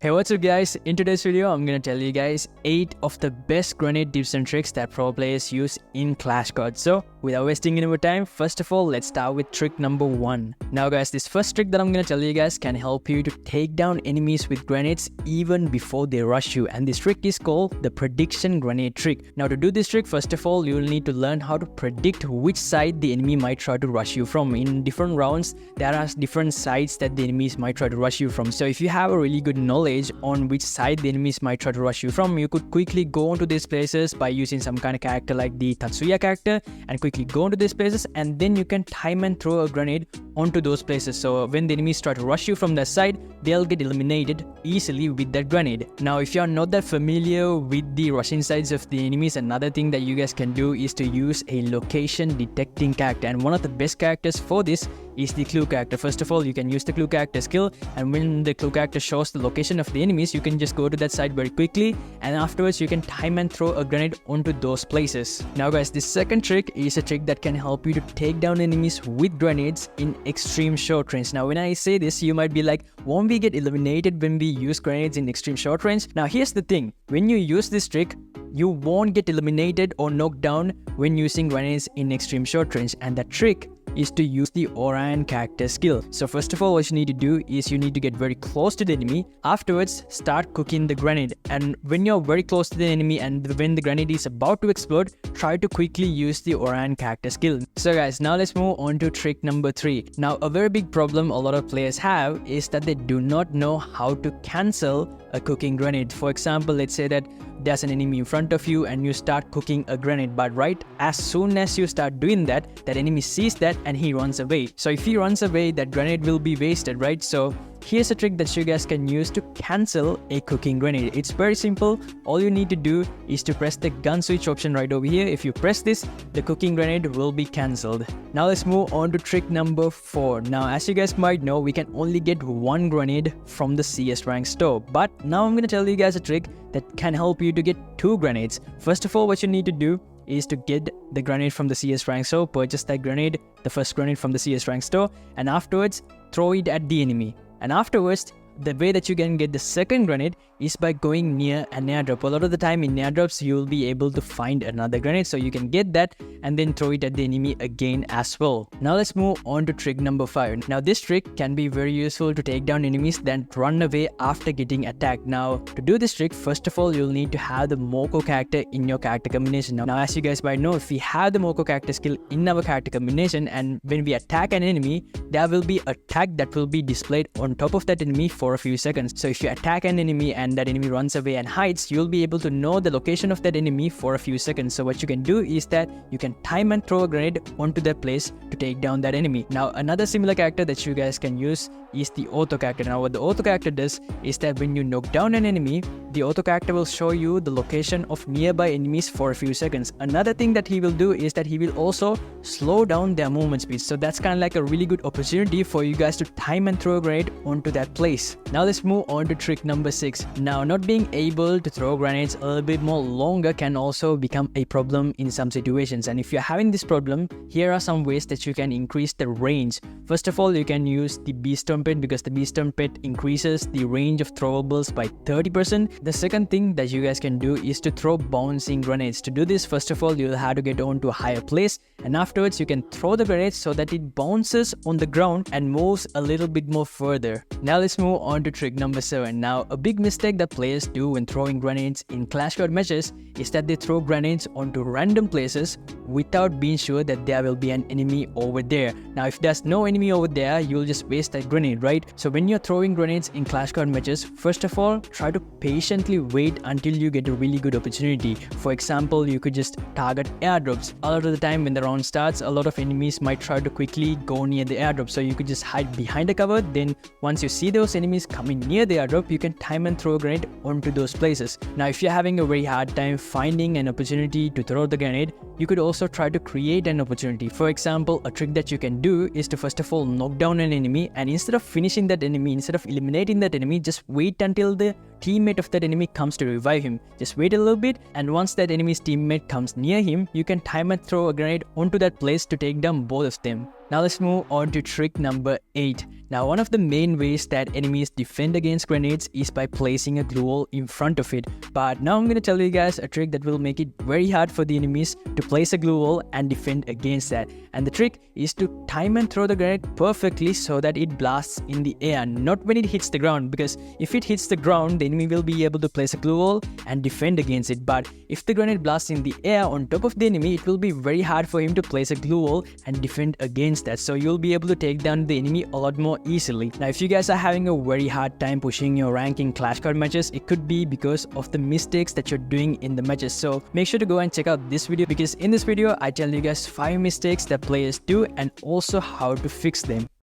Hey, what's up guys? In today's video, I'm gonna tell you guys 8 of the best grenade tips and tricks that pro players use in Clash Cards. So, without wasting any more time, first of all, let's start with trick number 1. Now guys, this first trick that I'm gonna tell you guys can help you to take down enemies with grenades even before they rush you. And this trick is called the prediction grenade trick. Now to do this trick, first of all, you'll need to learn how to predict which side the enemy might try to rush you from. In different rounds, there are different sides that the enemies might try to rush you from. So if you have a really good knowledge on which side the enemies might try to rush you from, you could quickly go into these places by using some kind of character like the Tatsuya character and quickly go into these places, and then you can time and throw a grenade onto those places. So when the enemies try to rush you from that side, they'll get eliminated easily with that grenade. Now if you're not that familiar with the rushing sides of the enemies, another thing that you guys can do is to use a location detecting character, and one of the best characters for this is the clue character. First of all, you can use the clue character skill, and when the clue character shows the location of the enemies, you can just go to that side very quickly, and afterwards you can time and throw a grenade onto those places. Now guys, this second trick is a trick that can help you to take down enemies with grenades in extreme short range. Now when I say this, you might be like, won't we get eliminated when we use grenades in extreme short range? Now here's the thing, when you use this trick, you won't get eliminated or knocked down when using grenades in extreme short range, and that trick is to use the Orion character skill. So first of all, what you need to do is you need to get very close to the enemy. Afterwards, start cooking the grenade, and when you're very close to the enemy and when the grenade is about to explode, try to quickly use the Orion character skill. So guys, now let's move on to trick number 3. Now a very big problem a lot of players have is that they do not know how to cancel a cooking grenade. For example, let's say that there's an enemy in front of you and you start cooking a grenade, but right as soon as you start doing that, that enemy sees that and he runs away. So if he runs away, that grenade will be wasted, right? So here's a trick that you guys can use to cancel a cooking grenade. It's very simple. All you need to do is to press the gun switch option right over here. If you press this, the cooking grenade will be cancelled. Now let's move on to trick number 4. Now as you guys might know, we can only get one grenade from the CS rank store, but now I'm gonna tell you guys a trick that can help you to get 2 grenades. First of all, what you need to do is to get the grenade from the CS rank store, purchase that grenade, the first grenade from the CS rank store, and afterwards throw it at the enemy. And afterwards, the way that you can get the second grenade is by going near an airdrop. A lot of the time in airdrops, you will be able to find another grenade, so you can get that and then throw it at the enemy again as well. Now let's move on to trick number 5. Now this trick can be very useful to take down enemies that run away after getting attacked. Now to do this trick, first of all, you'll need to have the Moko character in your character combination. Now as you guys might know, if we have the Moko character skill in our character combination, and when we attack an enemy, there will be a tag that will be displayed on top of that enemy for a few seconds. So if you attack an enemy and that enemy runs away and hides, you'll be able to know the location of that enemy for a few seconds. So what you can do is that you can time and throw a grenade onto that place to take down that enemy. Now another similar character that you guys can use is the auto character. Now what the auto character does is that when you knock down an enemy, the auto character will show you the location of nearby enemies for a few seconds. Another thing that he will do is that he will also slow down their movement speed. So that's kind of like a really good opportunity for you guys to time and throw a grenade onto that place. Now let's move on to trick number 6. Now not being able to throw grenades a little bit more longer can also become a problem in some situations, and if you're having this problem, here are some ways that you can increase the range. First of all, you can use the Beastorm Pit, because the Beastorm Pit increases the range of throwables by 30%. The second thing that you guys can do is to throw bouncing grenades. To do this, first of all, you'll have to get onto a higher place, and afterwards you can throw the grenade so that it bounces on the ground and moves a little bit more further. Now let's move on to trick number 7. Now a big mistake that players do when throwing grenades in Clash Card matches is that they throw grenades onto random places without being sure that there will be an enemy over there. Now if there's no enemy over there, you'll just waste that grenade, right? So when you're throwing grenades in Clash Card matches, first of all, try to patiently wait until you get a really good opportunity. For example, you could just target airdrops. A lot of the time when the round starts, a lot of enemies might try to quickly go near the airdrop, so you could just hide behind the cover. Then once you see those enemies coming near the airdrop, you can time and throw a grenade onto those places. Now if you're having a very hard time finding an opportunity to throw the grenade, you could also try to create an opportunity. For example, a trick that you can do is to first of all knock down an enemy, and instead of finishing that enemy, instead of eliminating that enemy, just wait until the teammate of that enemy comes to revive him. Just wait a little bit, and once that enemy's teammate comes near him, you can time and throw a grenade onto that place to take down both of them. Now let's move on to trick number 8. Now one of the main ways that enemies defend against grenades is by placing a glue wall in front of it. But now I'm going to tell you guys a trick that will make it very hard for the enemies to place a glue wall and defend against that. And the trick is to time and throw the grenade perfectly so that it blasts in the air, not when it hits the ground, because if it hits the ground, the enemy will be able to place a glue wall and defend against it. But if the grenade blasts in the air on top of the enemy, it will be very hard for him to place a glue wall and defend against that. So you'll be able to take down the enemy a lot more easily. Now if you guys are having a very hard time pushing your rank in Clash Card matches, it could be because of the mistakes that you're doing in the matches. So make sure to go and check out this video, because in this video I tell you guys 5 mistakes that players do and also how to fix them.